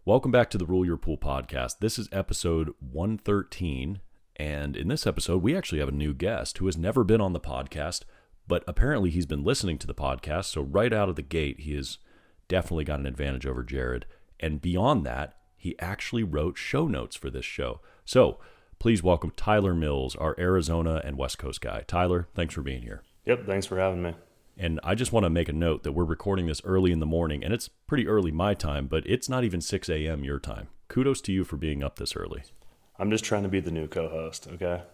Welcome back to the Rule Your Pool podcast. This is episode 113, and in this episode, we actually have a new guest who has never been on the podcast, but apparently he's been listening to the podcast, so right out of the gate, he has definitely got an advantage over Jared. And beyond that, he actually wrote show notes for this show. So please welcome Tyler Mills, our Arizona and West Coast guy. Tyler, thanks for being here. Yep, thanks for having me. And I just want to make a note that we're recording this early in the morning, and it's pretty early my time, but it's not even 6 a.m. your time. Kudos to you for being up this early. I'm just trying to be the new co-host, okay?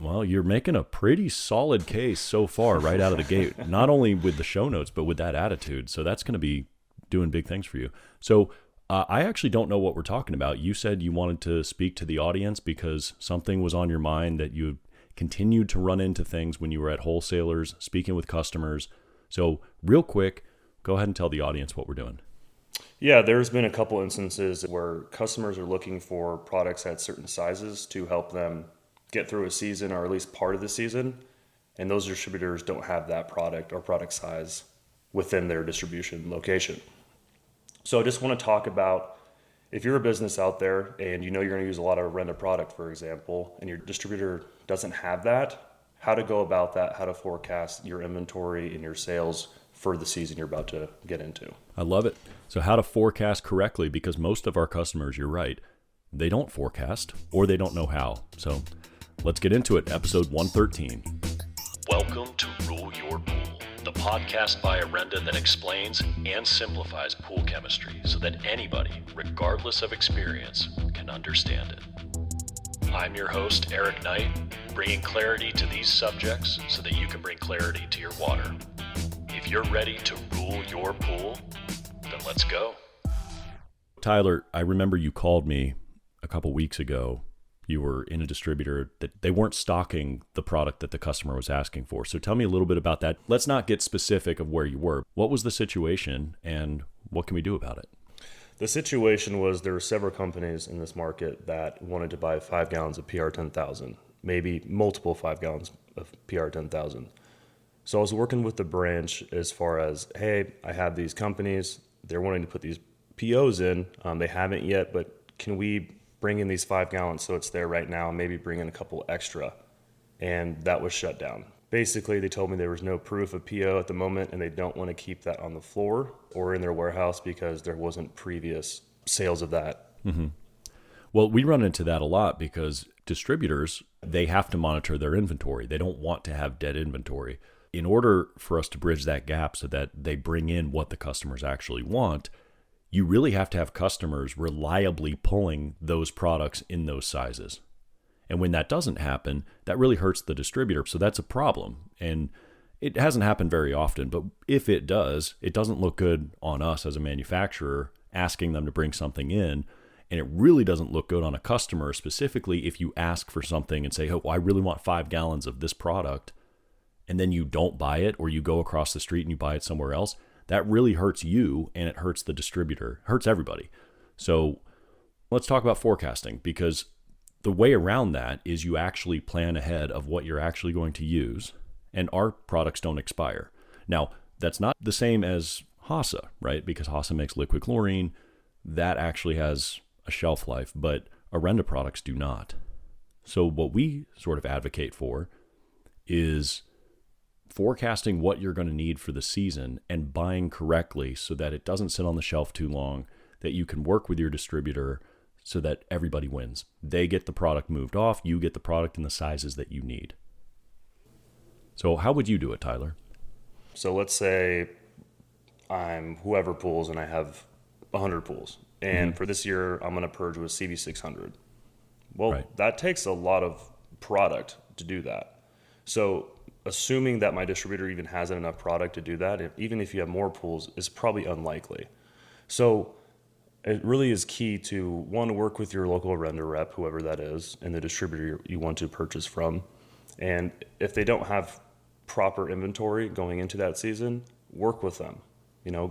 Well, you're making a pretty solid case so far right out of the gate, not only with the show notes, but with that attitude. So that's going to be doing big things for you. So I actually don't know what we're talking about. You said you wanted to speak to the audience because something was on your mind, that you continued to run into things when you were at wholesalers, speaking with customers. So real quick, go ahead and tell the audience what we're doing. Yeah, there's been a couple instances where customers are looking for products at certain sizes to help them get through a season, or at least part of the season. And those distributors don't have that product or product size within their distribution location. So I just want to talk about, if you're a business out there and you know you're going to use a lot of Orenda product, for example, and your distributor doesn't have that, how to go about that, how to forecast your inventory and your sales for the season you're about to get into. I love it. So how to forecast correctly, because most of our customers, you're right, they don't forecast or they don't know how. So let's get into it. Episode 113. Welcome to Rule Your Pool, the podcast by Orenda that explains and simplifies pool chemistry so that anybody, regardless of experience, can understand it. I'm your host, Eric Knight, bringing clarity to these subjects so that you can bring clarity to your water. If you're ready to rule your pool, then let's go. Tyler, I remember you called me a couple weeks ago. You were in a distributor that they weren't stocking the product that the customer was asking for. So tell me a little bit about that. Let's not get specific of where you were. What was the situation and what can we do about it? The situation was there were several companies in this market that wanted to buy 5 gallons of PR 10,000, maybe multiple 5 gallons of PR 10,000. So I was working with the branch as far as, hey, I have these companies, they're wanting to put these POs in. They haven't yet, but can we bring in these 5 gallons so it's there right now and maybe bring in a couple extra? And that was shut down. Basically, they told me there was no proof of PO at the moment, and they don't want to keep that on the floor or in their warehouse because there wasn't previous sales of that. Mm-hmm. Well, we run into that a lot because distributors, they have to monitor their inventory. They don't want to have dead inventory. In order for us to bridge that gap so that they bring in what the customers actually want, you really have to have customers reliably pulling those products in those sizes. And when that doesn't happen, that really hurts the distributor. So that's a problem. And it hasn't happened very often, but if it does, it doesn't look good on us as a manufacturer asking them to bring something in. And it really doesn't look good on a customer, specifically if you ask for something and say, oh, I really want 5 gallons of this product, and then you don't buy it, or you go across the street and you buy it somewhere else. That really hurts you, and it hurts the distributor, hurts everybody. So let's talk about forecasting, because the way around that is you actually plan ahead of what you're actually going to use, and our products don't expire. Now, that's not the same as HASA, right? Because HASA makes liquid chlorine. That actually has a shelf life, but Orenda products do not. So what we sort of advocate for is forecasting what you're going to need for the season and buying correctly so that it doesn't sit on the shelf too long, that you can work with your distributor so that everybody wins. They get the product moved off, you get the product in the sizes that you need. So how would you do it, Tyler? So let's say I'm whoever pools and I have 100 pools. And for this year, I'm going to purge with CV600. Well, Right. That takes a lot of product to do that. So assuming that my distributor even has enough product to do that, even if you have more pools, is probably unlikely. So it really is key to, one, work with your local Orenda rep, whoever that is, and the distributor you want to purchase from. And if they don't have proper inventory going into that season, work with them.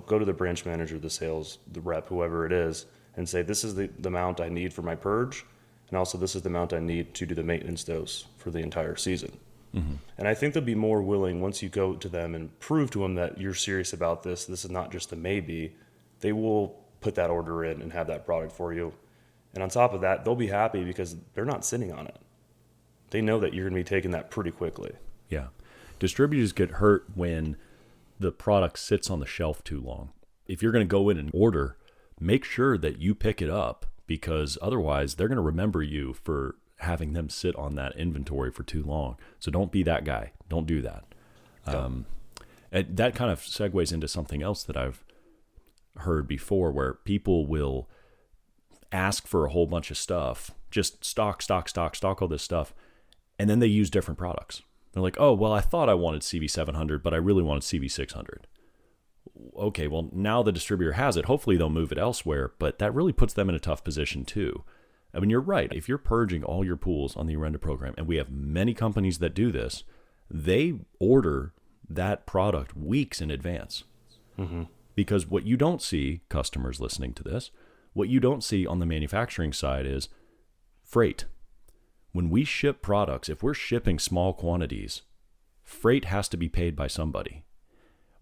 Go to the branch manager, the sales, the rep, whoever it is, and say, this is the amount I need for my purge, and also this is the amount I need to do the maintenance dose for the entire season. Mm-hmm. And I think they'll be more willing, once you go to them and prove to them that you're serious about this is not just a maybe, they will put that order in and have that product for you. And on top of that, they'll be happy because they're not sitting on it. They know that you're going to be taking that pretty quickly. Yeah. Distributors get hurt when the product sits on the shelf too long. If you're going to go in and order, make sure that you pick it up, because otherwise they're going to remember you for having them sit on that inventory for too long. So don't be that guy. Don't do that. And that kind of segues into something else that I've heard before, where people will ask for a whole bunch of stuff, just stock all this stuff, and then they use different products. They're like, oh, well, I thought I wanted CV700, but I really wanted CV600. Okay, well, now the distributor has it. Hopefully they'll move it elsewhere, but that really puts them in a tough position too. I mean, you're right. If you're purging all your pools on the Orenda program, and we have many companies that do this, they order that product weeks in advance. Mm-hmm. Because what you don't see, customers listening to this, what you don't see on the manufacturing side is freight. When we ship products, if we're shipping small quantities, freight has to be paid by somebody.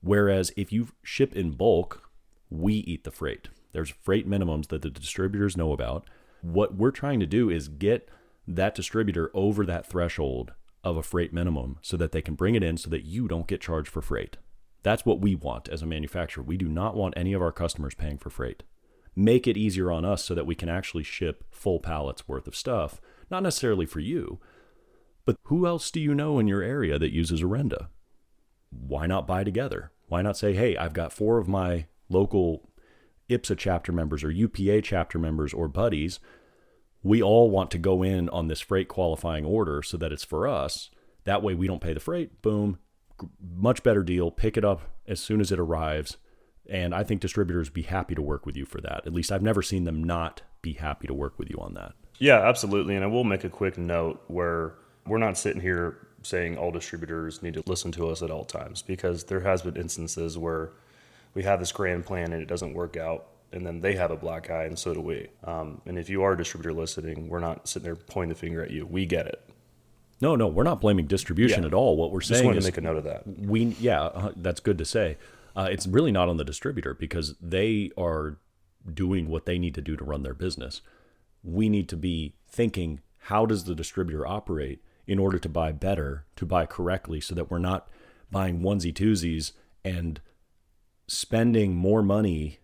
Whereas if you ship in bulk, we eat the freight. There's freight minimums that the distributors know about. What we're trying to do is get that distributor over that threshold of a freight minimum so that they can bring it in so that you don't get charged for freight. That's what we want as a manufacturer. We do not want any of our customers paying for freight. Make it easier on us so that we can actually ship full pallets worth of stuff, not necessarily for you, but who else do you know in your area that uses Orenda? Why not buy together? Why not say, hey, I've got 4 of my local IPSA chapter members or UPA chapter members or buddies. We all want to go in on this freight qualifying order so that it's for us. That way we don't pay the freight. Boom. Much better deal. Pick it up as soon as it arrives. And I think distributors be happy to work with you for that. At least I've never seen them not be happy to work with you on that. Yeah, absolutely. And I will make a quick note where we're not sitting here saying all distributors need to listen to us at all times, because there has been instances where we have this grand plan and it doesn't work out, and then they have a black eye and so do we. And if you are a distributor listening, we're not sitting there pointing the finger at you. We get it. No, we're not blaming distribution at all. What we're saying Just wanted is to make a note of that. That's good to say. It's really not on the distributor because they are doing what they need to do to run their business. We need to be thinking, how does the distributor operate in order to buy better, to buy correctly, so that we're not buying onesie twosies and spending more money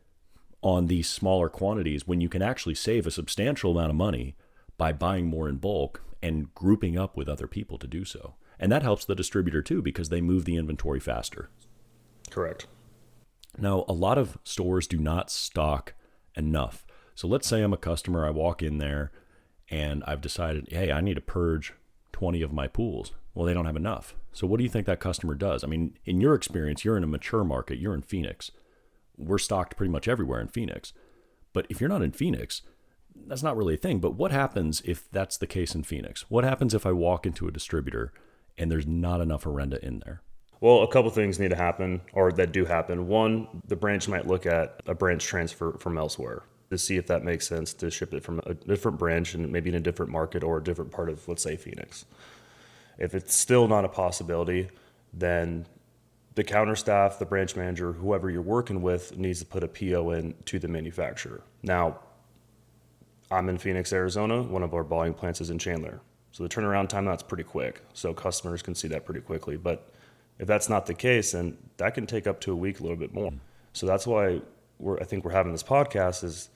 on these smaller quantities when you can actually save a substantial amount of money by buying more in bulk and grouping up with other people to do so. And that helps the distributor too, because they move the inventory faster. Correct. Now, a lot of stores do not stock enough. So let's say I'm a customer, I walk in there and I've decided, hey, I need to purge 20 of my pools. Well, they don't have enough. So what do you think that customer does? I mean, in your experience, you're in a mature market, you're in Phoenix. We're stocked pretty much everywhere in Phoenix. But if you're not in Phoenix, that's not really a thing. But what happens if that's the case in Phoenix? What happens if I walk into a distributor and there's not enough Orenda in there? Well, a couple things need to happen, or that do happen. One, the branch might look at a branch transfer from elsewhere to see if that makes sense to ship it from a different branch and maybe in a different market or a different part of, let's say, Phoenix. If it's still not a possibility, then the counter staff, the branch manager, whoever you're working with needs to put a PO in to the manufacturer. Now, I'm in Phoenix, Arizona. One of our volume plants is in Chandler. So the turnaround time, that's pretty quick. So customers can see that pretty quickly. But if that's not the case, then that can take up to a week, a little bit more. So that's why I think we're having this podcast is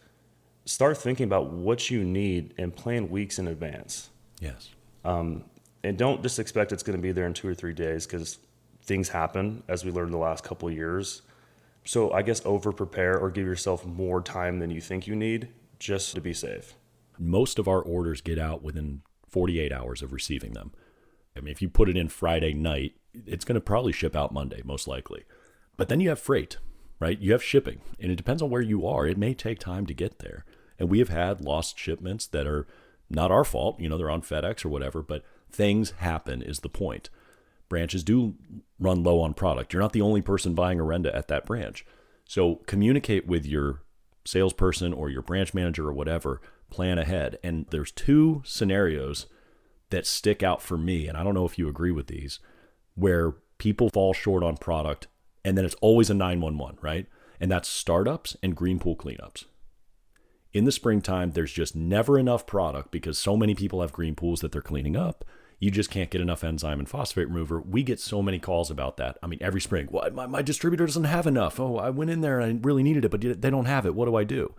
start thinking about what you need and plan weeks in advance. Yes. And don't just expect it's going to be there in 2 or 3 days, because things happen, as we learned the last couple of years. So I guess over prepare or give yourself more time than you think you need just to be safe. Most of our orders get out within 48 hours of receiving them. I mean, if you put it in Friday night, it's going to probably ship out Monday, most likely. But then you have freight, right? You have shipping, and it depends on where you are. It may take time to get there. And we have had lost shipments that are not our fault. You know, they're on FedEx or whatever, but things happen is the point. Branches do run low on product. You're not the only person buying Orenda at that branch. So communicate with your salesperson or your branch manager or whatever, plan ahead. And there's 2 scenarios that stick out for me, and I don't know if you agree with these, where people fall short on product, and then it's always a 911, right? And that's startups and green pool cleanups. In the springtime, there's just never enough product because so many people have green pools that they're cleaning up. You just can't get enough enzyme and phosphate remover. We get so many calls about that. I mean, every spring, well, my distributor doesn't have enough. Oh, I went in there and I really needed it, but they don't have it. What do I do?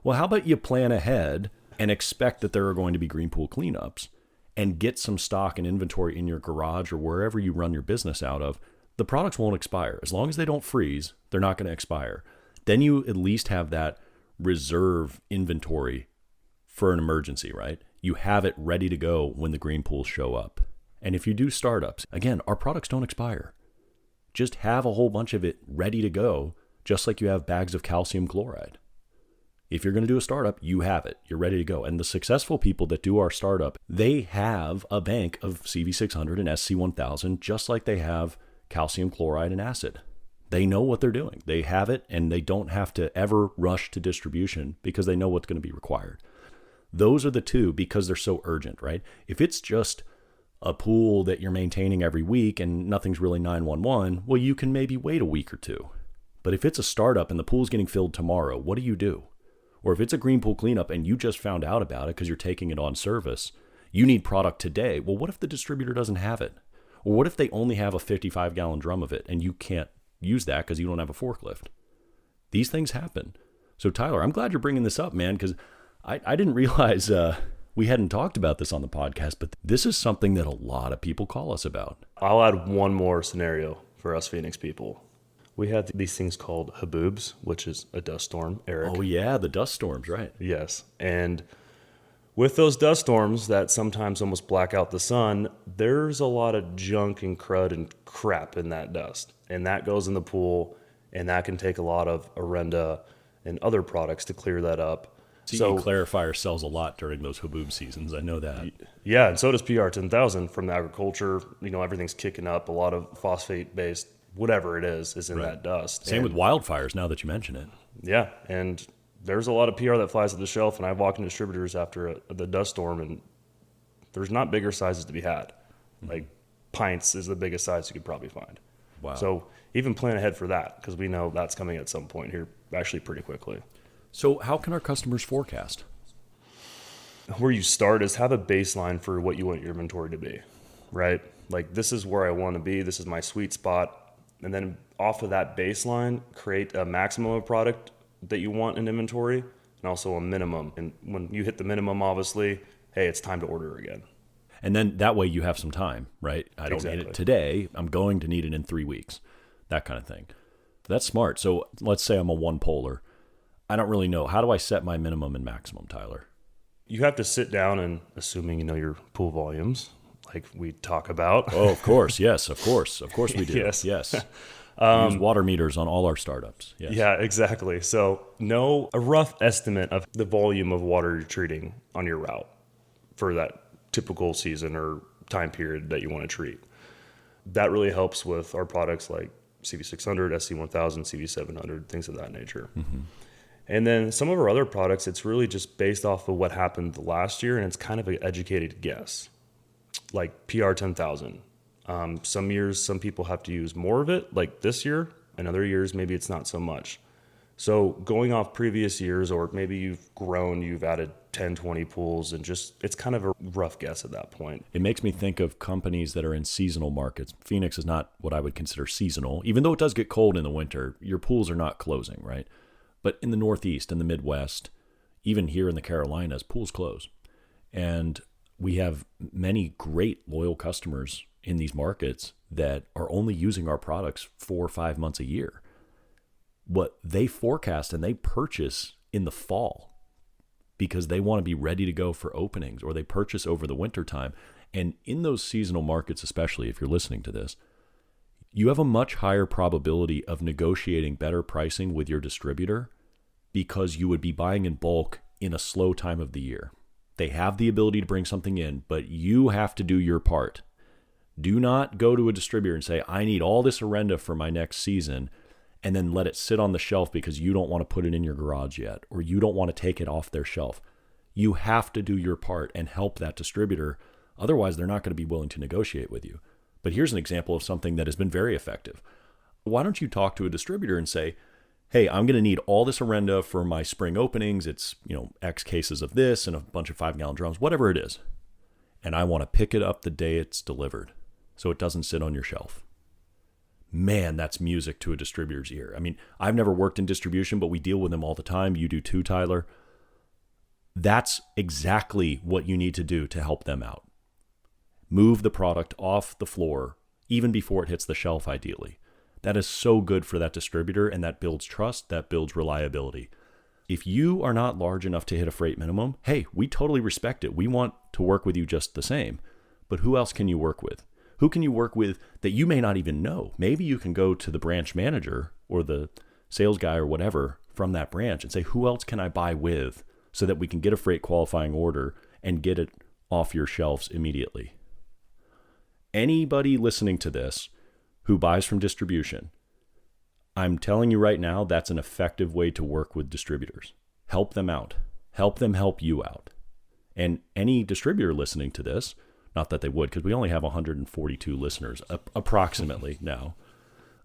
Well, how about you plan ahead and expect that there are going to be green pool cleanups and get some stock and inventory in your garage or wherever you run your business out of. The products won't expire. As long as they don't freeze, they're not going to expire. Then you at least have that reserve inventory for an emergency, right? You have it ready to go when the green pools show up. And if you do startups, again, our products don't expire. Just have a whole bunch of it ready to go, just like you have bags of calcium chloride. If you're going to do a startup, you have it. You're ready to go. And the successful people that do our startup, they have a bank of CV600 and SC1000, just like they have calcium chloride and acid. They know what they're doing. They have it, and they don't have to ever rush to distribution because they know what's going to be required. Those are the two because they're so urgent, right? If it's just a pool that you're maintaining every week and nothing's really 911, well, you can maybe wait a week or two. But if it's a startup and the pool's getting filled tomorrow, what do? Or if it's a green pool cleanup and you just found out about it because you're taking it on service, you need product today. Well, what if the distributor doesn't have it? Or what if they only have a 55-gallon drum of it and you can't use that because you don't have a forklift? These things happen. So Tyler, I'm glad you're bringing this up, man, because I didn't realize we hadn't talked about this on the podcast, but this is something that a lot of people call us about. I'll add one more scenario for us Phoenix people. We had these things called haboobs, which is a dust storm, Eric. Oh, yeah, the dust storms, right. Yes. And with those dust storms that sometimes almost black out the sun, there's a lot of junk and crud and crap in that dust. And that goes in the pool, and that can take a lot of Orenda and other products to clear that up. CE Clarifier sells a lot during those haboob seasons. I know that. Yeah, and so does PR 10,000 from the agriculture. You know, everything's kicking up. A lot of phosphate-based, whatever it is in that dust. Same with wildfires now that you mention it. Yeah, and there's a lot of PR that flies at the shelf, and I've walked in distributors after the dust storm, and there's not bigger sizes to be had. Like pints is the biggest size you could probably find. Wow. So even plan ahead for that because we know that's coming at some point here, actually pretty quickly. So how can our customers forecast? Where you start is have a baseline for what you want your inventory to be, right? Like this is where I want to be. This is my sweet spot. And then off of that baseline, create a maximum of product that you want in inventory and also a minimum. And when you hit the minimum, obviously, hey, it's time to order again. And then that way you have some time, right? I don't need it today. I'm going to need it in 3 weeks, that kind of thing. That's smart. So let's say I'm a one polar. I don't really know. How do I set my minimum and maximum, Tyler? You have to sit down and, assuming you know your pool volumes, like we talk about. Oh, of course. Yes, of course. Of course we do. Yes. Yes. We use water meters on all our startups. Yes. Yeah, exactly. So know a rough estimate of the volume of water you're treating on your route for that typical season or time period that you want to treat. That really helps with our products like CV600, SC1000, CV700, things of that nature. Mm-hmm. And then some of our other products, it's really just based off of what happened last year, and it's kind of an educated guess. Like PR 10,000. Some years, some people have to use more of it, like this year, and other years, maybe it's not so much. So going off previous years, or maybe you've grown, you've added 10, 20 pools, and just it's kind of a rough guess at that point. It makes me think of companies that are in seasonal markets. Phoenix is not what I would consider seasonal. Even though it does get cold in the winter, your pools are not closing, right? But in the Northeast and the Midwest, even here in the Carolinas, pools close. And we have many great loyal customers in these markets that are only using our products 4 or 5 months a year. What they forecast and they purchase in the fall because they want to be ready to go for openings, or they purchase over the winter time. And in those seasonal markets, especially if you're listening to this, you have a much higher probability of negotiating better pricing with your distributor because you would be buying in bulk in a slow time of the year. They have the ability to bring something in, but you have to do your part. Do not go to a distributor and say, I need all this Orenda for my next season, and then let it sit on the shelf because you don't want to put it in your garage yet, or you don't want to take it off their shelf. You have to do your part and help that distributor. Otherwise, they're not going to be willing to negotiate with you. But here's an example of something that has been very effective. Why don't you talk to a distributor and say, hey, I'm going to need all this Orenda for my spring openings. It's, X cases of this and a bunch of 5-gallon drums, whatever it is. And I want to pick it up the day it's delivered so it doesn't sit on your shelf. Man, that's music to a distributor's ear. I mean, I've never worked in distribution, but we deal with them all the time. You do too, Tyler. That's exactly what you need to do to help them out. Move the product off the floor even before it hits the shelf, ideally. That is so good for that distributor, and that builds trust, that builds reliability. If you are not large enough to hit a freight minimum, hey, we totally respect it. We want to work with you just the same. But who else can you work with? Who can you work with that you may not even know? Maybe you can go to the branch manager or the sales guy or whatever from that branch and say, who else can I buy with so that we can get a freight qualifying order and get it off your shelves immediately? Anybody listening to this who buys from distribution, I'm telling you right now, that's an effective way to work with distributors. Help them out. Help them help you out. And any distributor listening to this, not that they would, because we only have 142 listeners approximately now.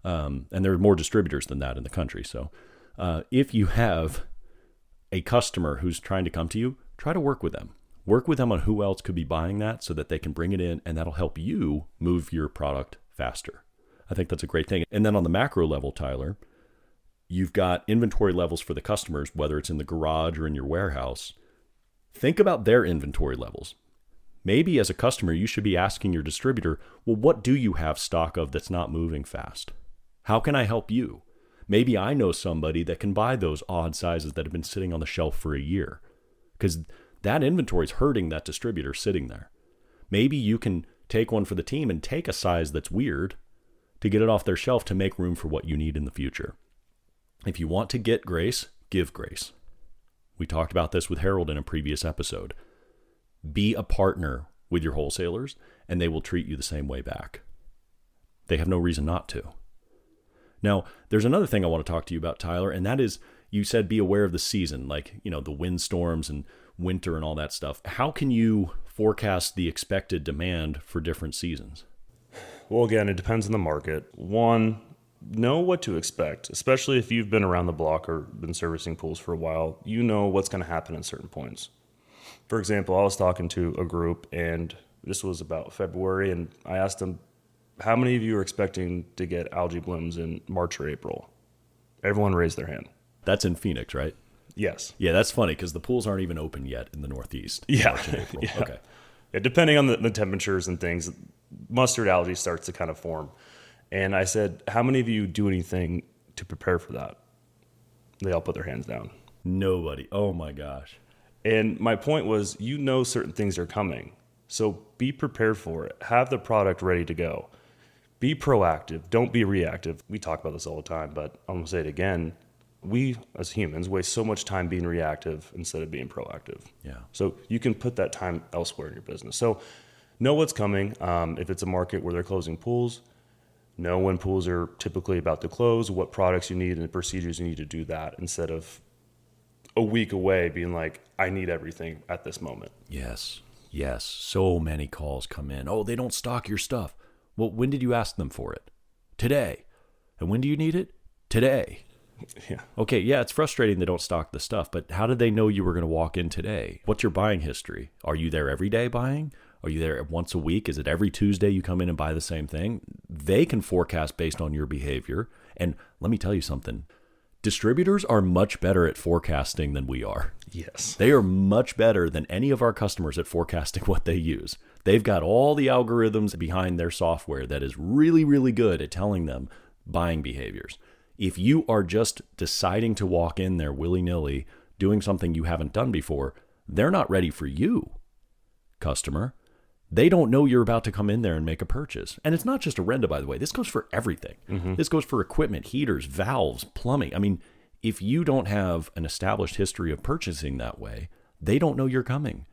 And there are more distributors than that in the country. So if you have a customer who's trying to come to you, try to work with them. Work with them on who else could be buying that so that they can bring it in, and that'll help you move your product faster. I think that's a great thing. And then on the macro level, Tyler, you've got inventory levels for the customers, whether it's in the garage or in your warehouse. Think about their inventory levels. Maybe as a customer, you should be asking your distributor, well, what do you have stock of that's not moving fast? How can I help you? Maybe I know somebody that can buy those odd sizes that have been sitting on the shelf for a year, because that inventory is hurting that distributor sitting there. Maybe you can take one for the team and take a size that's weird to get it off their shelf to make room for what you need in the future. If you want to get grace, give grace. We talked about this with Harold in a previous episode. Be a partner with your wholesalers, and they will treat you the same way back. They have no reason not to. Now, there's another thing I want to talk to you about, Tyler, and that is, you said be aware of the season, like, the windstorms and winter and all that stuff. How can you forecast the expected demand for different seasons? Well, again, it depends on the market. One, know what to expect, especially if you've been around the block or been servicing pools for a while. You know what's going to happen at certain points. For example, I was talking to a group, and this was about February, and I asked them, how many of you are expecting to get algae blooms in March or April? Everyone raised their hand. That's in Phoenix, right? Yes. Yeah, that's funny because the pools aren't even open yet in the Northeast. Yeah. March and April. Yeah. Okay. Yeah, depending on the temperatures and things, mustard algae starts to kind of form. And I said, how many of you do anything to prepare for that? They all put their hands down. Nobody. Oh my gosh. And my point was, certain things are coming. So be prepared for it. Have the product ready to go. Be proactive. Don't be reactive. We talk about this all the time, but I'm going to say it again. We, as humans, waste so much time being reactive instead of being proactive. Yeah. So you can put that time elsewhere in your business. So know what's coming. If it's a market where they're closing pools, know when pools are typically about to close, what products you need and the procedures you need to do that, instead of a week away being like, I need everything at this moment. Yes. Yes. So many calls come in. Oh, they don't stock your stuff. Well, when did you ask them for it? Today. And when do you need it? Today. Yeah. Okay, yeah, it's frustrating they don't stock the stuff, but how did they know you were going to walk in today? What's your buying history? Are you there every day buying? Are you there once a week? Is it every Tuesday you come in and buy the same thing? They can forecast based on your behavior. And let me tell you something. Distributors are much better at forecasting than we are. Yes. They are much better than any of our customers at forecasting what they use. They've got all the algorithms behind their software that is really, really good at telling them buying behaviors. If you are just deciding to walk in there willy-nilly, doing something you haven't done before, they're not ready for you, customer. They don't know you're about to come in there and make a purchase. And it's not just Orenda, by the way. This goes for everything. Mm-hmm. This goes for equipment, heaters, valves, plumbing. I mean, if you don't have an established history of purchasing that way, they don't know you're coming.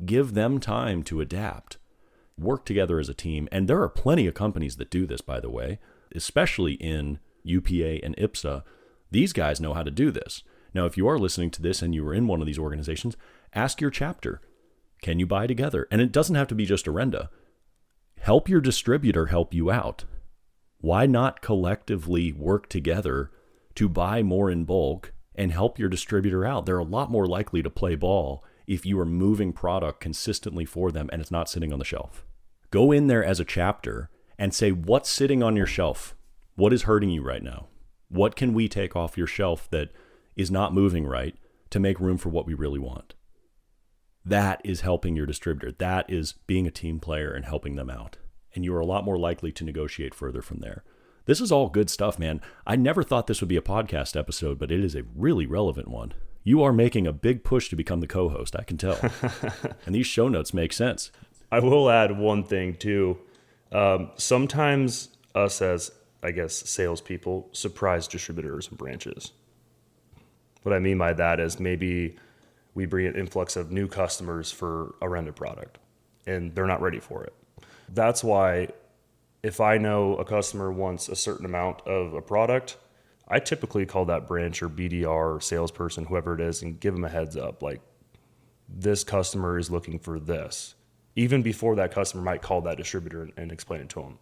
Give them time to adapt. Work together as a team. And there are plenty of companies that do this, by the way, especially in UPA and IPSA. These guys know how to do this. Now, if you are listening to this and you are in one of these organizations, ask your chapter. Can you buy together? And it doesn't have to be just Orenda. Help your distributor help you out. Why not collectively work together to buy more in bulk and help your distributor out. They're a lot more likely to play ball if you are moving product consistently for them and it's not sitting on the shelf. Go in there as a chapter and say, what's sitting on your shelf? What is hurting you right now? What can we take off your shelf that is not moving right to make room for what we really want? That is helping your distributor. That is being a team player and helping them out. And you are a lot more likely to negotiate further from there. This is all good stuff, man. I never thought this would be a podcast episode, but it is a really relevant one. You are making a big push to become the co-host, I can tell. And these show notes make sense. I will add one thing too. Sometimes us as, I guess, salespeople surprise distributors and branches. What I mean by that is maybe we bring an influx of new customers for a Orenda product and they're not ready for it. That's why if I know a customer wants a certain amount of a product, I typically call that branch or BDR or salesperson, whoever it is, and give them a heads up. Like, this customer is looking for this. Even before that customer might call that distributor and explain it to them.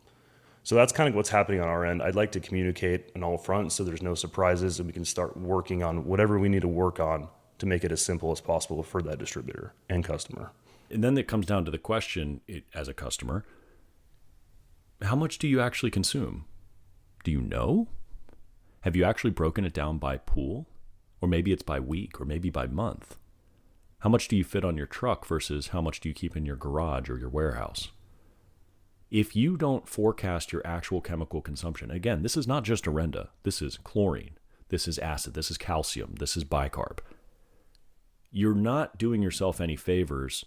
So that's kind of what's happening on our end. I'd like to communicate on all fronts so there's no surprises and we can start working on whatever we need to work on to make it as simple as possible for that distributor and customer. And then it comes down to the question, as a customer, how much do you actually consume? Do you know? Have you actually broken it down by pool? Or maybe it's by week, or maybe by month? How much do you fit on your truck versus how much do you keep in your garage or your warehouse? If you don't forecast your actual chemical consumption, again, this is not just Orenda. This is chlorine. This is acid. This is calcium. This is bicarb. You're not doing yourself any favors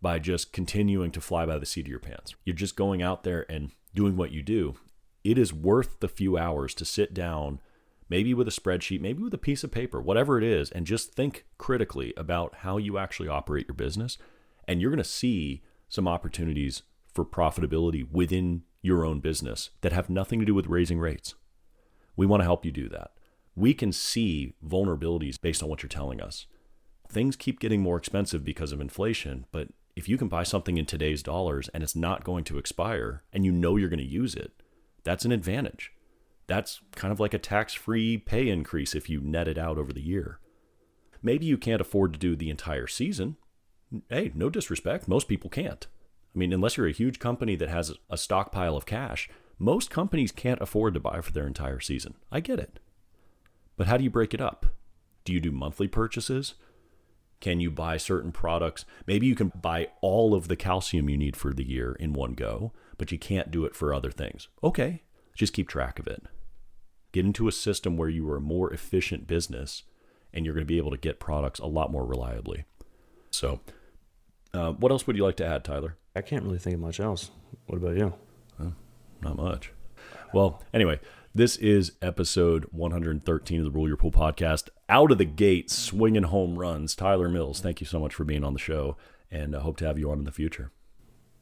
by just continuing to fly by the seat of your pants. You're just going out there and doing what you do. It is worth the few hours to sit down, maybe with a spreadsheet, maybe with a piece of paper, whatever it is, and just think critically about how you actually operate your business. And you're going to see some opportunities for profitability within your own business that have nothing to do with raising rates. We want to help you do that. We can see vulnerabilities based on what you're telling us. Things keep getting more expensive because of inflation, but if you can buy something in today's dollars and it's not going to expire and you know you're going to use it, that's an advantage. That's kind of like a tax-free pay increase if you net it out over the year. Maybe you can't afford to do the entire season. Hey, no disrespect, most people can't. I mean, unless you're a huge company that has a stockpile of cash, most companies can't afford to buy for their entire season. I get it. But how do you break it up? Do you do monthly purchases? Can you buy certain products? Maybe you can buy all of the calcium you need for the year in one go, but you can't do it for other things. Okay, just keep track of it. Get into a system where you are a more efficient business and you're going to be able to get products a lot more reliably. So, what else would you like to add, Tyler? I can't really think of much else. What about you? Not much. Well, anyway, this is episode 113 of the Rule Your Pool podcast. Out of the gate, swinging home runs. Tyler Mills, thank you so much for being on the show, and I hope to have you on in the future.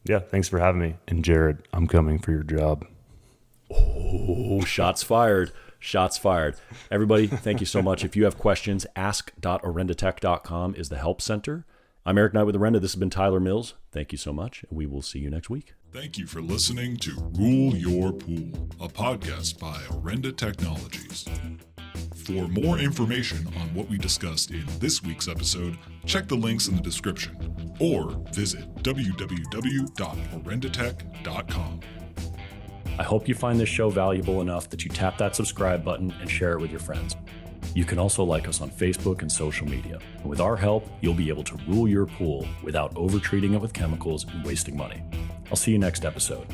Yeah, thanks for having me. And Jared, I'm coming for your job. Oh, shots fired. Shots fired. Everybody, thank you so much. If you have questions, ask.orendatech.com is the help center. I'm Eric Knight with Orenda. This has been Tyler Mills. Thank you so much, and we will see you next week. Thank you for listening to Rule Your Pool, a podcast by Orenda Technologies. For more information on what we discussed in this week's episode, check the links in the description or visit www.orendatech.com. I hope you find this show valuable enough that you tap that subscribe button and share it with your friends. You can also like us on Facebook and social media. And with our help, you'll be able to rule your pool without over-treating it with chemicals and wasting money. I'll see you next episode.